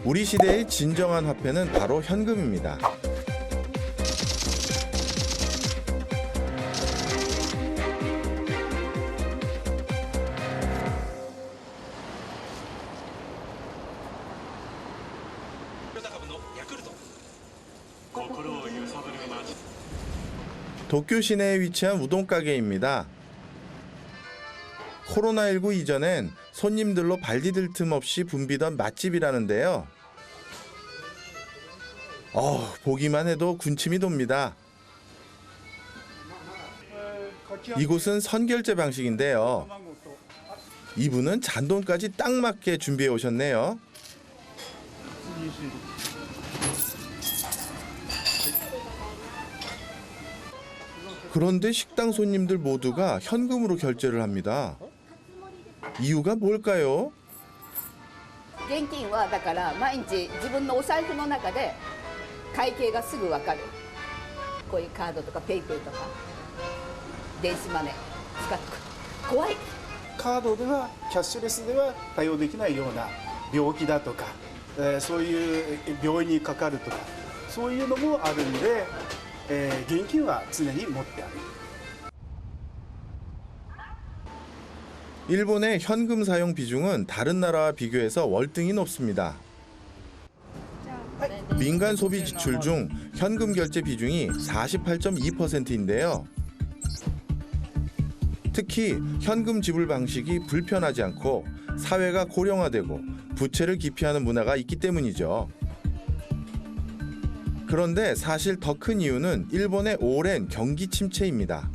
우리 시대의 진정한 화폐는 바로 현금입니다. 도쿄 시내에 위치한 우동 가게입니다. 코로나19 이전엔 손님들로 발디딜 틈 없이 붐비던 맛집이라는데요. 보기만 해도 군침이 돕니다. 이곳은 선결제 방식인데요. 이분은 잔돈까지 딱 맞게 준비해 오셨네요. 그런데 식당 손님들 모두가 현금으로 결제를 합니다. 이유가 뭘까요? 現金はだから毎日自分のお財布の中で会計がすぐ分かる。こういうカードとかペイペイとか電子マネー使って怖い。カードではキャッシュレスでは対応できないような病気だとか、そういう病院にかかるとかそういうのもあるんで、現金は常に持ってある。 일본의 현금 사용 비중은 다른 나라와 비교해서 월등히 높습니다. 민간 소비 지출 중 현금 결제 비중이 48.2%인데요. 특히 현금 지불 방식이 불편하지 않고 사회가 고령화되고 부채를 기피하는 문화가 있기 때문이죠. 그런데 사실 더 큰 이유는 일본의 오랜 경기 침체입니다.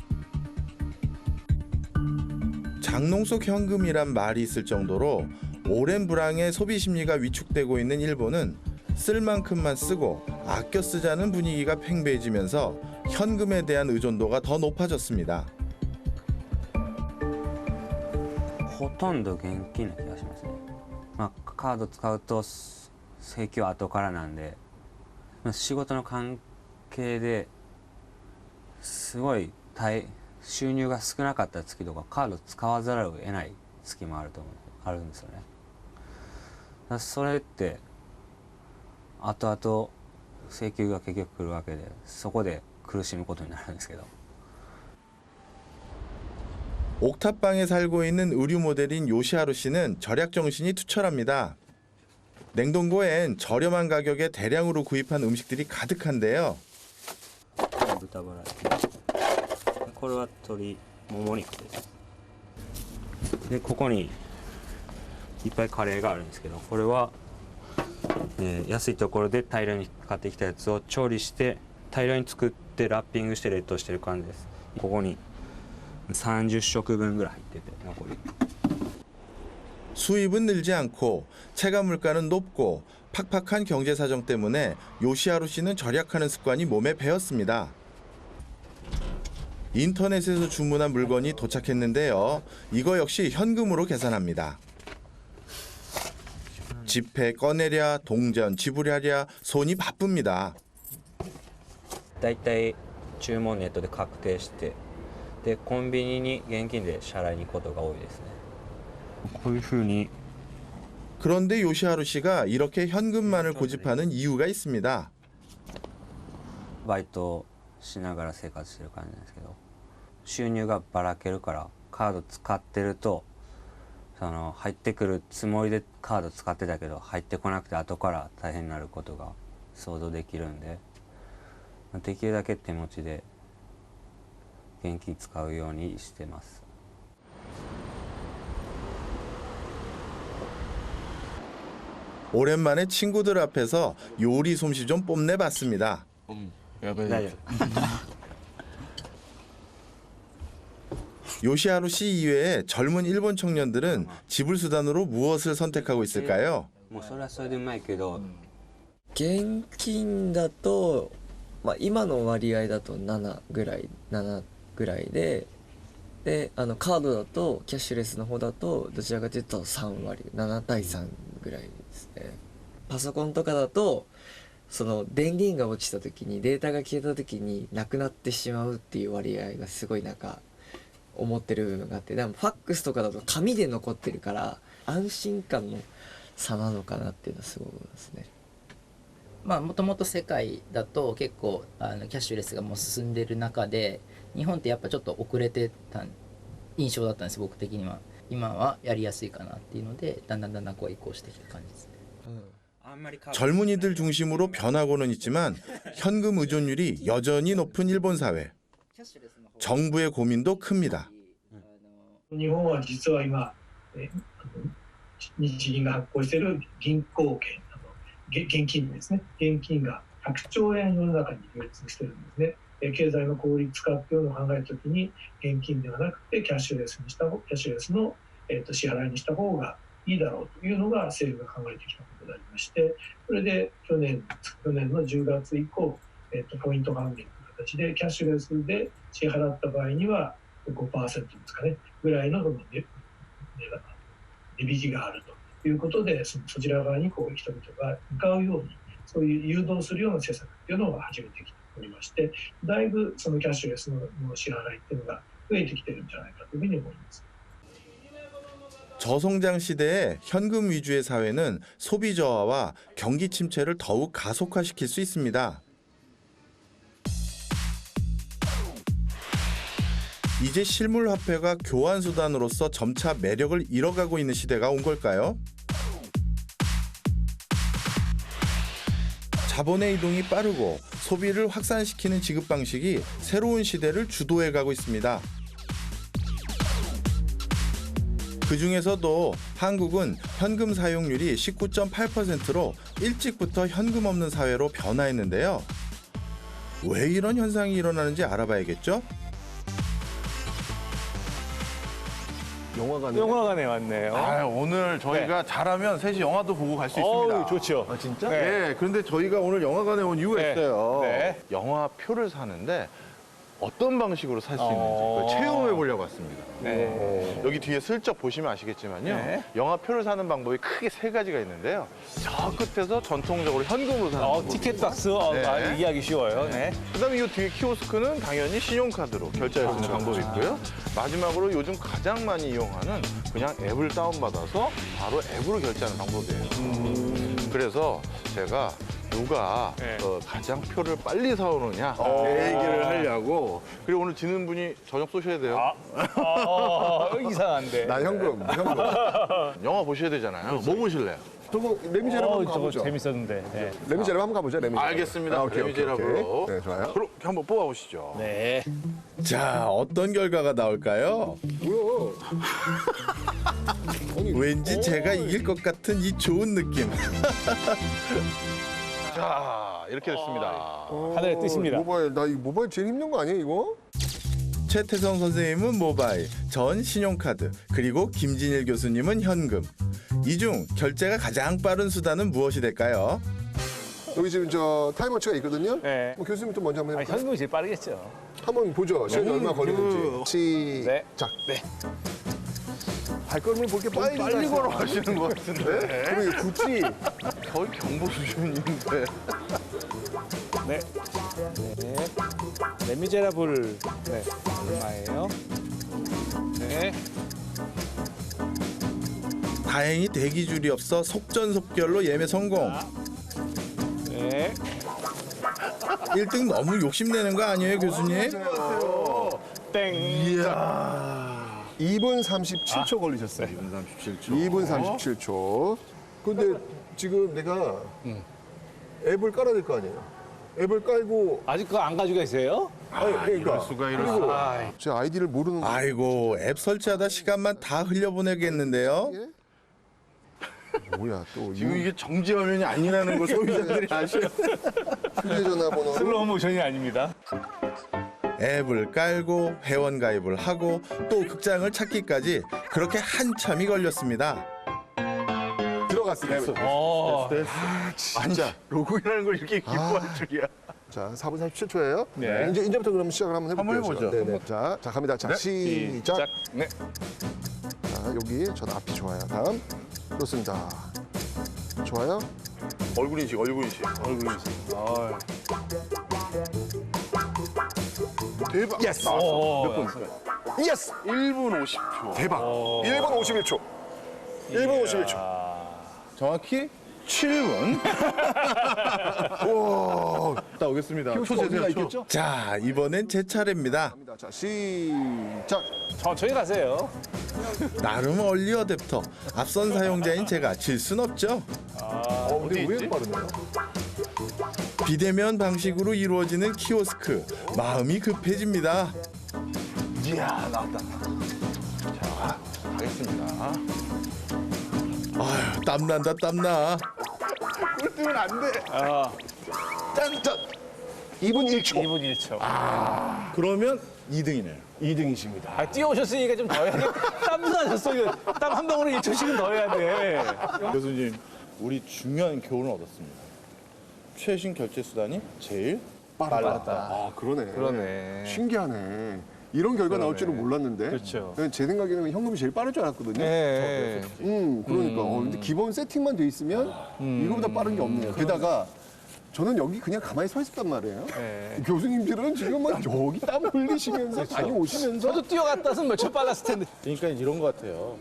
장롱 속 현금이란 말이 있을 정도로 오랜 불황에 소비 심리가 위축되고 있는 일본은 쓸 만큼만 쓰고 아껴 쓰자는 분위기가 팽배해지면서 현금에 대한 의존도가 더 높아졌습니다. ほとんど現金な気がしますね。カード使うと請求は後からなんで、仕事の関係ですごい収入が少なかった月とかカード使わざるを得ない月もあるんですよね。それって後々請求が結局来るわけで、そこで苦しむことになるんですけど。 옥탑방에 살고 있는 의류 모델인 요시하루 씨는 절약 정신이 투철합니다. 냉동고엔 저렴한 가격에 대량으로 구입한 음식들이 가득한데요. 豚バラこれは鶏もも肉です。でここにいっぱいカレーがあるんですけど、これは、安いところで大量に買ってきたやつを調理して大量に作ってラッピングして冷凍してる感じです。ここに30食分ぐらい入ってて残り。 수입은 늘지 않고 체감 물가는 높고 팍팍한 경제 사정 때문에 요시하루 씨는 절약하는 습관이 몸에 배었습니다. 인터넷에서 주문한 물건이 도착했는데요. 이거 역시 현금으로 계산합니다. 지폐 꺼내랴, 동전 지불하랴 손이 바쁩니다. だいたい注文ネットで確定して、でコンビニに現金で支払いに行くことが多いですね。こういう風に 그런데 요시하루 씨가 이렇게 현금만을 고집하는 이유가 있습니다. バイトしながら生活してる感じなんですけど、収入がばらけるからカード使ってると入ってくるつもりでカード使ってたけど入ってこなくて後から大変になることが想像できるんで、できるだけ手持ちで現金使うようにしてます。 오랜만에 친구들 앞에서 요리 솜씨 좀 뽐내봤습니다. 요시하루 씨 이외에 젊은 일본 청년들은 지불 수단으로 무엇을 선택하고 있을까요? もうそれはそれでうまいけど、現金だと、今の割合だと7ぐらいで、カードだとキャッシュレスの方だとどちらかというと3割7対3ぐらいですね。パソコンとかだとその電源が落ちた時にデータが消えた時になくなってしまうっていう割合がすごい思ってる部分があって、でもファックスとかだと紙で残ってるから安心感の差なのかなっていうのはすごい思いますね。まあもともと世界だと結構キャッシュレスがもう進んでる中で日本ってやっぱちょっと遅れてた印象だったんです僕的には。今はやりやすいかなっていうのでだんだんこう移行してきた感じですね。젊은이들 중심으로 변하고는 있지만 현금 의존율이 여전히 높은 일본 사회. 정부의 고민도 큽니다. 日本は実は今、日銀が発行している銀行券、現金ですね、現金が100兆円世の中に流通しているんですね。経済の効率化っていうのを考えるときに現金ではなくてキャッシュレスの支払いにした方がいいだろうというのが政府が考えてきたことでありまして、それで去年の10月以降、ポイント還元という形でキャッシュレスで支払った場合には 5% ですかねぐらいの値引きがあるということで、そちら側にこう人々が向かうようにそういう誘導するような政策っていうのを始めてきておりまして、だいぶそのキャッシュレスの支払いっていうのが増えてきてるんじゃないかというふうに思います。 저성장 시대에 현금 위주의 사회는 소비 저하와 경기 침체를 더욱 가속화시킬 수 있습니다. 이제 실물 화폐가 교환 수단으로서 점차 매력을 잃어가고 있는 시대가 온 걸까요? 자본의 이동이 빠르고 소비를 확산시키는 지급 방식이 새로운 시대를 주도해가고 있습니다. 그 중에서도 한국은 현금 사용률이 19.8%로 일찍부터 현금 없는 사회로 변화했는데요. 왜 이런 현상이 일어나는지 알아봐야겠죠? 영화관에 왔네요. 아, 오늘 저희가 잘하면 셋이 영화도 보고 갈 수 있습니다. 어우, 좋죠. 아, 진짜? 네. 네. 그런데 저희가 오늘 영화관에 온 이유가 네. 있어요. 네. 영화표를 사는데 어떤 방식으로 살 수 있는지 그걸 체험해 보려고 왔습니다. 네. 여기 뒤에 슬쩍 보시면 아시겠지만요. 네. 영화표를 사는 방법이 크게 세 가지가 있는데요. 저 끝에서 전통적으로 현금으로 사는 방법. 티켓 박스 네. 이해하기 쉬워요. 네. 그다음에 이 뒤에 키오스크는 당연히 신용카드로 결제할 수 있는 방법이 있고요. 마지막으로 요즘 가장 많이 이용하는 그냥 앱을 다운받아서 바로 앱으로 결제하는 방법이에요. 그래서 제가 누가 네. 가장 표를 빨리 사오느냐 얘기를 하려고. 그리고 오늘 지는 분이 저녁 쏘셔야 돼요. 이상한데. 나 현금. 영화 보셔야 되잖아요. 뭐 보실래요? 저거 레미제라블 한번 저거 가보죠. 재밌었는데. 네. 레미제라블 한번 가보죠. 레미제라블. 알겠습니다. 오케이. 레미제라블로. 네, 좋아요. 그럼 한번 뽑아보시죠. 네. 자, 어떤 결과가 나올까요? 뭐야? 왠지 제가 이길 것 같은 이 좋은 느낌. 자, 이렇게 됐습니다. 하늘의 뜻입니다. 모바일, 나 이거 모바일 제일 힘든 거 아니에요, 이거? 최태성 선생님은 모바일, 전 신용카드, 그리고 김진일 교수님은 현금. 이 중 결제가 가장 빠른 수단은 무엇이 될까요? 여기 지금 저 타임워치가 있거든요. 네. 뭐 교수님 좀 먼저 한번 해볼까요? 현금이 제일 빠르겠죠. 한번 보죠. 시간이 얼마 걸리는지. 네. 시작. 네. 발걸음을 볼게 빨리 걸어가시는 것 같은데. 그럼 이거 굳이 거의 경보 수준인데. 네. 네. 레미제라블. 네. 얼마예요? 네. 다행히 대기줄이 없어 속전속결로 예매 성공. 네. 1등 너무 욕심내는 거 아니에요, 교수님? 땡. 2분 37초 걸리셨어요. 2분 37초. 근데 지금 내가 앱을 깔아야 될 거 아니에요? 앱을 깔고 아직 그거 안 가지고 계세요? 아니, 그러니까 수가 그리고 아, 제 아이디를 모르는 아이고, 앱 설치하다 시간만 다 흘려보내겠는데요? 게 뭐야 또 지금 이게 정지 화면이 아니라는 걸 소비자들이 아셔야 휴대전화번호 슬로우 모션이 아닙니다. 앱을 깔고 회원 가입을 하고 또 극장을 찾기까지 그렇게 한참이 걸렸습니다. 들어갔어요. 진짜 로그인하는 걸 이렇게 기뻐할 줄이야. 자, 4분 37초예요. 네. 이제부터 그럼 시작을 한번 해볼게요. 한번 해보죠. 제가. 네네. 자, 갑니다. 자, 시작. 네. 자, 여기 전 앞이 좋아요. 다음 좋습니다. 좋아요. 얼굴 인식. 대박. 예스. 몇 분? 예스. 1분 50초. 대박. 1분 51초. 1분 51초. 정확히 7분. 우와. 갔다 오겠습니다. 표시가 어디가 있겠죠? 자, 이번엔 제 차례입니다. 자, 시작. 천천히 가세요. 나름 얼리 어댑터. 앞선 사용자인 제가 질 순 없죠. 근데 왜 빠르네요? 비대면 방식으로 이루어지는 키오스크. 마음이 급해집니다. 이야, 나왔다. 자, 가겠습니다. 아휴, 땀난다, 땀나. 꼴등은 안 돼. 아, 짠짠. 2분 1초. 2분 1초. 그러면 2등이네요. 2등이십니다. 아, 뛰어오셨으니까 좀 더 해야 돼. 땀도 나셨어요. 땀 한 방울에 1초씩은 더 해야 돼. 교수님, 우리 중요한 교훈을 얻었습니다. 최신 결제 수단이 제일 빨랐다. 아, 그러네. 그러네. 신기하네. 이런 결과 나올 줄은 몰랐는데. 그렇죠. 제 생각에는 현금이 제일 빠를 줄 알았거든요. 네. 그러니까. 근데 기본 세팅만 돼 있으면 이거보다 빠른 게 없네요. 게다가 저는 여기 그냥 가만히 서 있었단 말이에요. 네. 교수님들은 지금 막 여기 땀 흘리시면서 다녀오시면서 저도 뛰어갔다서 몇 초 빨랐을 텐데. 그러니까 이런 것 같아요.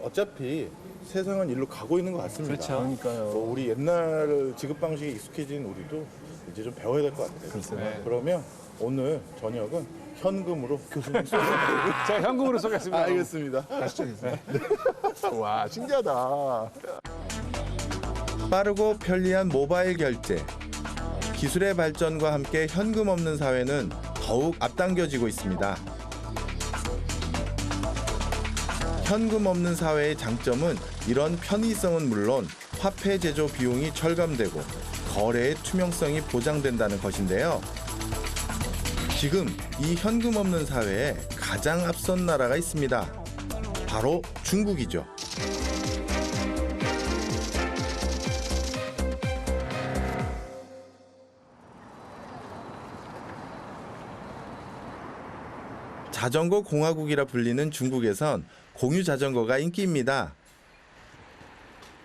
어차피 세상은 일로 가고 있는 것 같습니다. 그렇죠. 그러니까요. 우리 옛날 지급 방식에 익숙해진 우리도 이제 좀 배워야 될 것 같아요. 네. 그러면 오늘 저녁은 현금으로 교수님 쏘겠습니다. 제가 현금으로 쏘겠습니다. 알겠습니다. 가시죠. 와, 신기하다. 빠르고 편리한 모바일 결제. 기술의 발전과 함께 현금 없는 사회는 더욱 앞당겨지고 있습니다. 현금 없는 사회의 장점은 이런 편의성은 물론 화폐 제조 비용이 절감되고 거래의 투명성이 보장된다는 것인데요. 지금 이 현금 없는 사회에 가장 앞선 나라가 있습니다. 바로 중국이죠. 자전거 공화국이라 불리는 중국에선 공유 자전거가 인기입니다.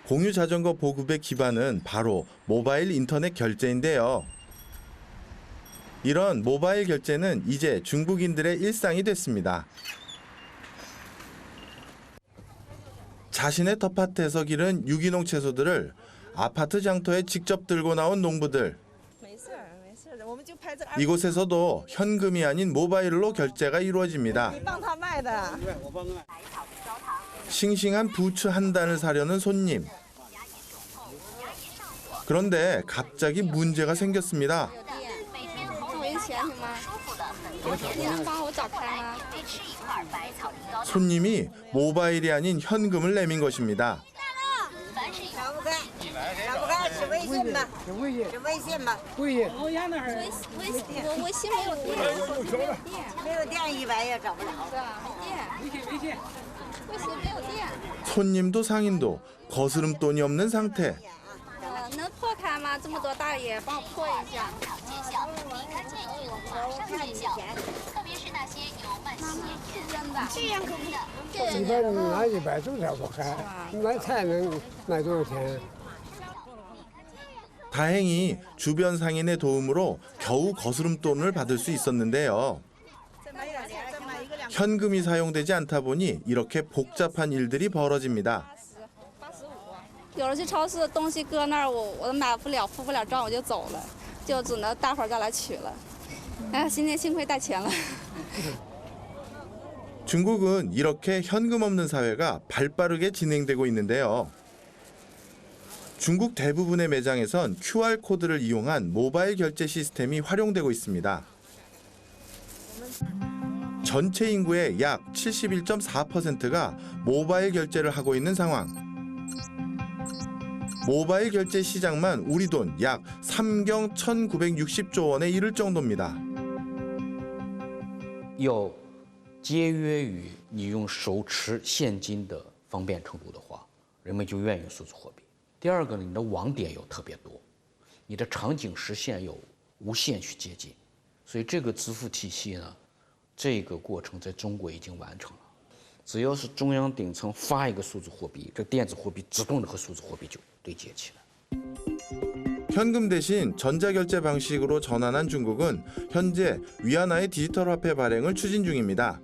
공유 자전거 보급의 기반은 바로 모바일 인터넷 결제인데요. 이런 모바일 결제는 이제 중국인들의 일상이 됐습니다. 자신의 텃밭에서 기른 유기농 채소들을 아파트 장터에 직접 들고 나온 농부들. 이곳에서도 현금이 아닌 모바일로 결제가 이루어집니다. 싱싱한 부추 한 단을 사려는 손님. 그런데 갑자기 문제가 생겼습니다. 손님이 모바일이 아닌 현금을 내민 것입니다. 손님도 상인도 거스름돈이 없는 상태. 能破开吗？这么多大爷，帮我破一下。特别是那些有慢性咽炎的，这样可不的。一般人拿100种才不开，买菜能卖多少钱？ 다행히 주변 상인의 도움으로 겨우 거스름돈을 받을 수 있었는데요. 현금이 사용되지 않다 보니 이렇게 복잡한 일들이 벌어집니다. 有的去超市的东西搁那儿，我买不了，付不了账我就走了，就只能大伙儿再来取了。哎，今天幸亏带钱了。 중국은 이렇게 현금 없는 사회가 발빠르게 진행되고 있는데요. 중국 대부분의 매장에선 QR코드를 이용한 모바일 결제 시스템이 활용되고 있습니다. 전체 인구의 약 71.4%가 모바일 결제를 하고 있는 상황. 모바일 결제 시장만 우리 돈 약 3경 1,960조 원에 이를 정도입니다. 要节约于你用手持现金的方便程度的话，人们就愿意用数字货币。第二个呢，你的网点要特别多，你的场景实现要无限去接近，所以这个支付体系呢，这个过程在中国已经完成了。只要是中央顶层发一个数字货币，这电子货币自动的和数字货币就对接起来。 현금 대신 전자결제 방식으로 전환한 중국은 현재 위안화의 디지털 화폐 발행을 추진 중입니다.